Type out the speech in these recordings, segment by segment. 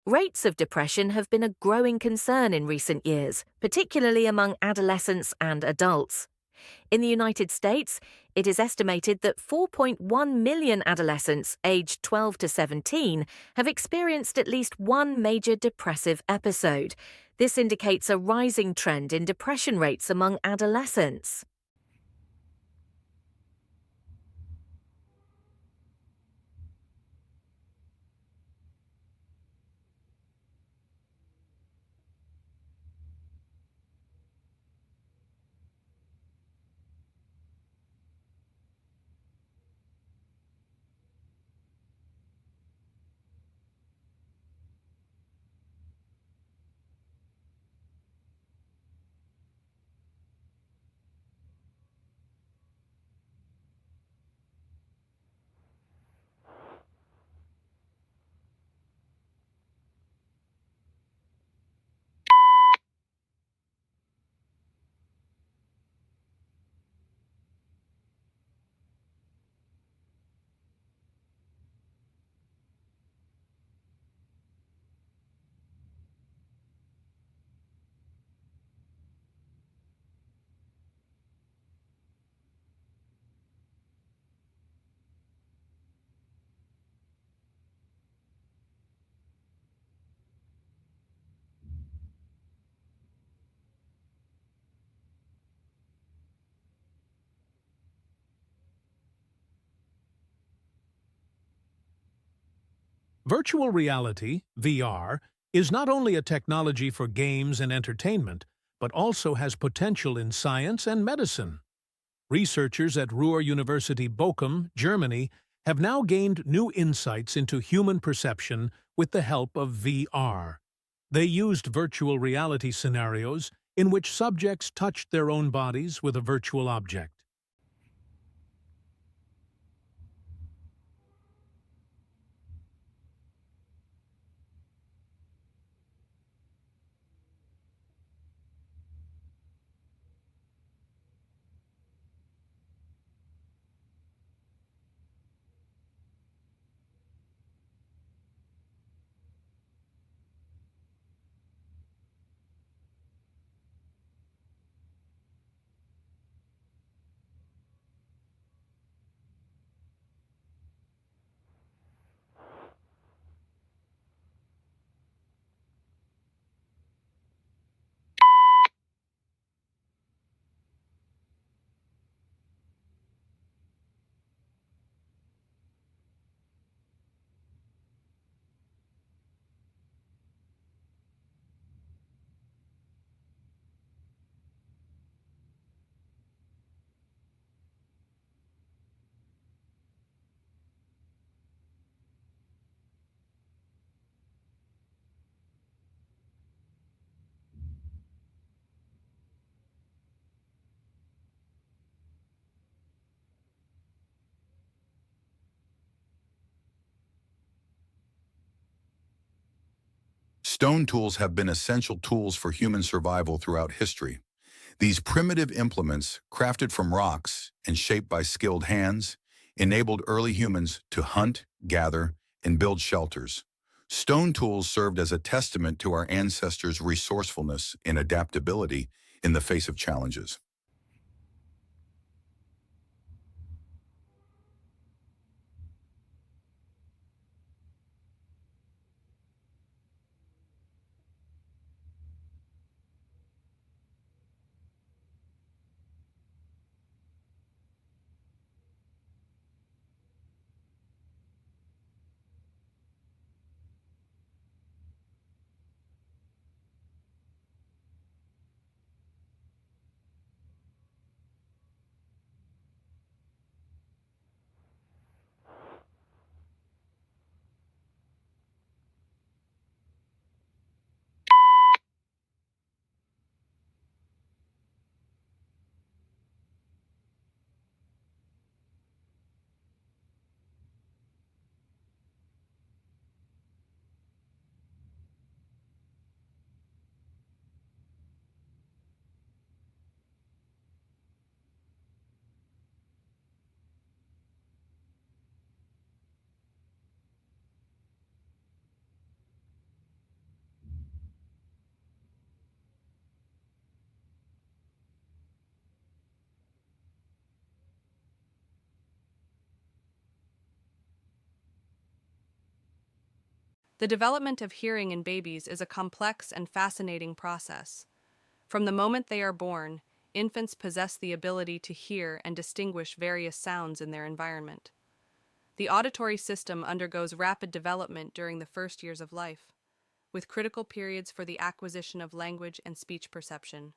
Rates of depression have been a growing concern in recent years, particularly among adolescents and adults. In the United States, it is estimated that 4.1 million adolescents aged 12 to 17 have experienced at least one major depressive episode. This indicates a rising trend in depression rates among adolescents. Virtual reality, VR, is not only a technology for games and entertainment, but also has potential in science and medicine. Researchers at Ruhr University Bochum, Germany, have now gained new insights into human perception with the help of VR. They used virtual reality scenarios in which subjects touched their own bodies with a virtual object. Stone tools have been essential tools for human survival throughout history. These primitive implements, crafted from rocks and shaped by skilled hands, enabled early humans to hunt, gather, and build shelters. Stone tools served as a testament to our ancestors' resourcefulness and adaptability in the face of challenges. The development of hearing in babies is a complex and fascinating process. From the moment they are born, infants possess the ability to hear and distinguish various sounds in their environment. The auditory system undergoes rapid development during the first years of life, with critical periods for the acquisition of language and speech perception.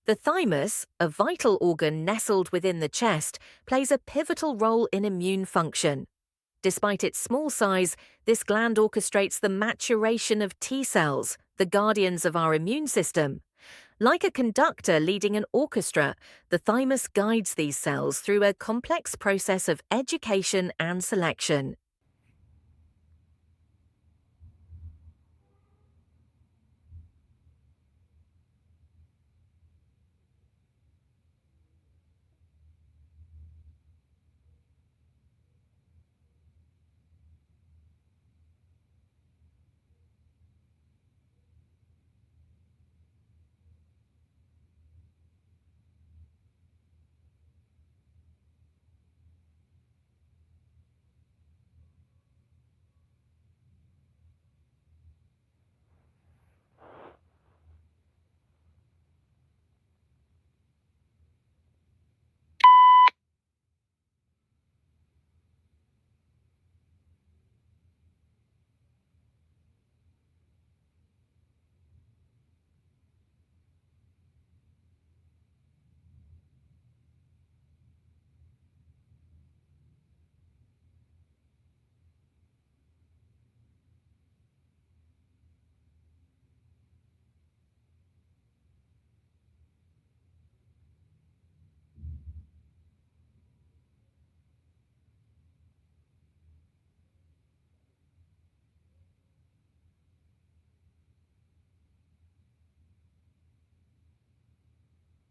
The thymus, a vital organ nestled within the chest, plays a pivotal role in immune function. Despite its small size, this gland orchestrates the maturation of T cells, the guardians of our immune system. Like a conductor leading an orchestra, the thymus guides these cells through a complex process of education and selection.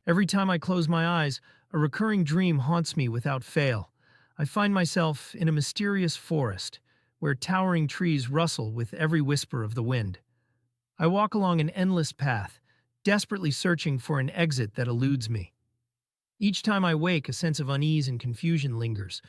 Every time I close my eyes, a recurring dream haunts me without fail. I find myself in a mysterious forest, where towering trees rustle with every whisper of the wind. I walk along an endless path, desperately searching for an exit that eludes me. Each time I wake, a sense of unease and confusion lingers.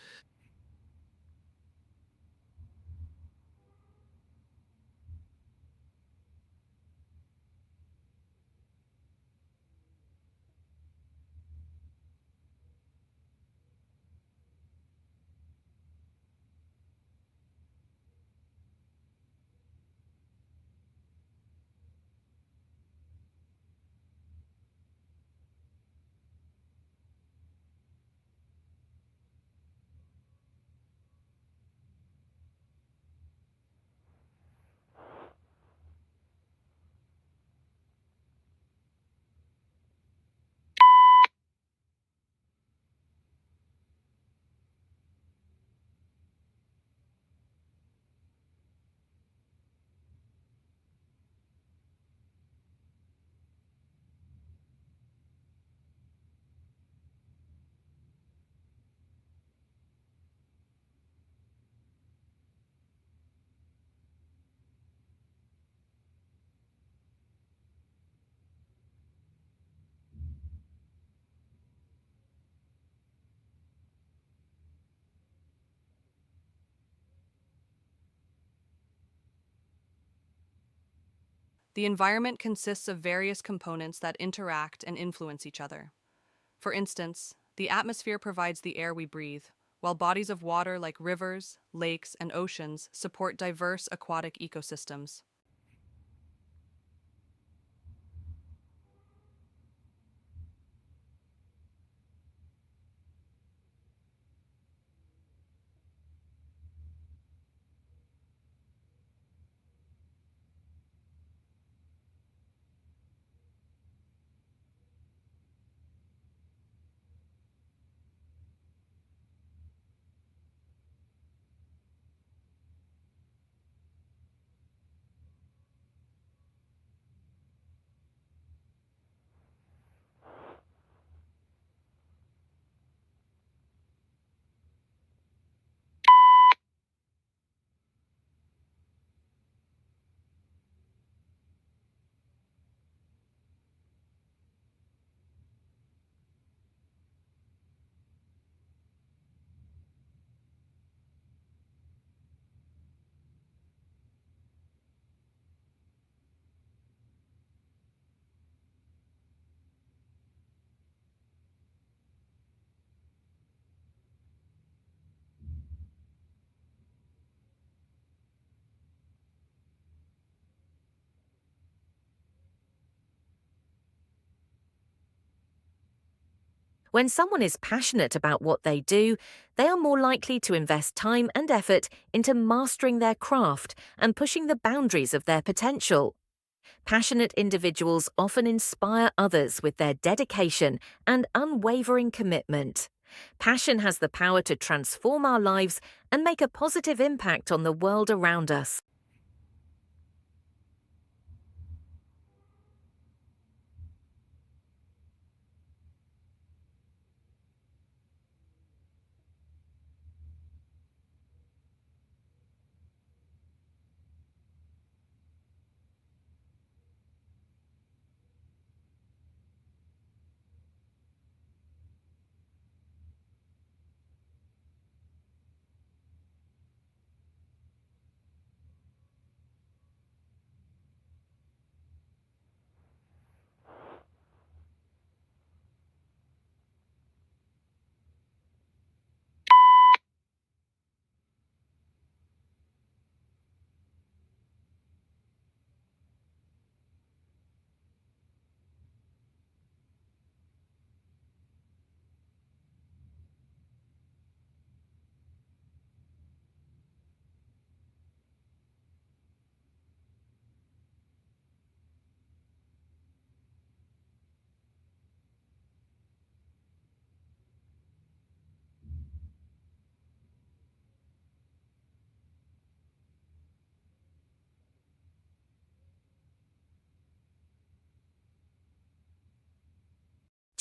The environment consists of various components that interact and influence each other. For instance, the atmosphere provides the air we breathe, while bodies of water like rivers, lakes, and oceans support diverse aquatic ecosystems. When someone is passionate about what they do, they are more likely to invest time and effort into mastering their craft and pushing the boundaries of their potential. Passionate individuals often inspire others with their dedication and unwavering commitment. Passion has the power to transform our lives and make a positive impact on the world around us.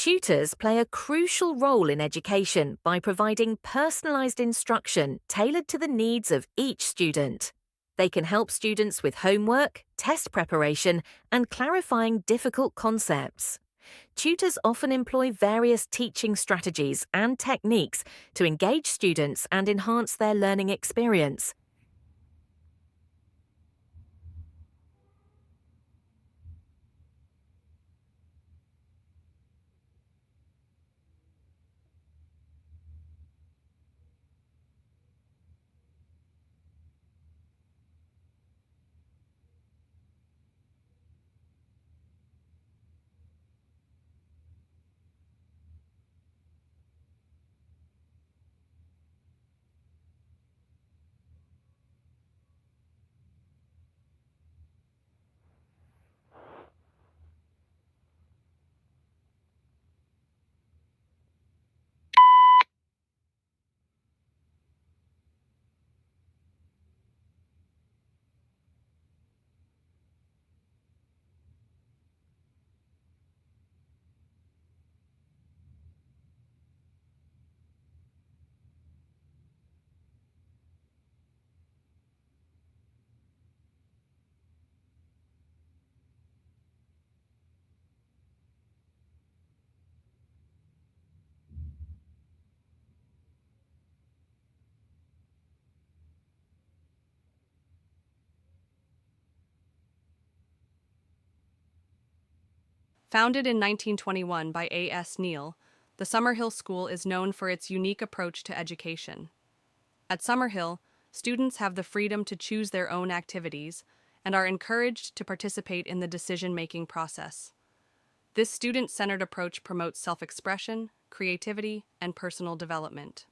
Tutors play a crucial role in education by providing personalised instruction tailored to the needs of each student. They can help students with homework, test preparation, and clarifying difficult concepts. Tutors often employ various teaching strategies and techniques to engage students and enhance their learning experience. Founded in 1921 by A.S. Neal, the Summerhill School is known for its unique approach to education. At Summerhill, students have the freedom to choose their own activities and are encouraged to participate in the decision-making process. This student-centered approach promotes self-expression, creativity, and personal development.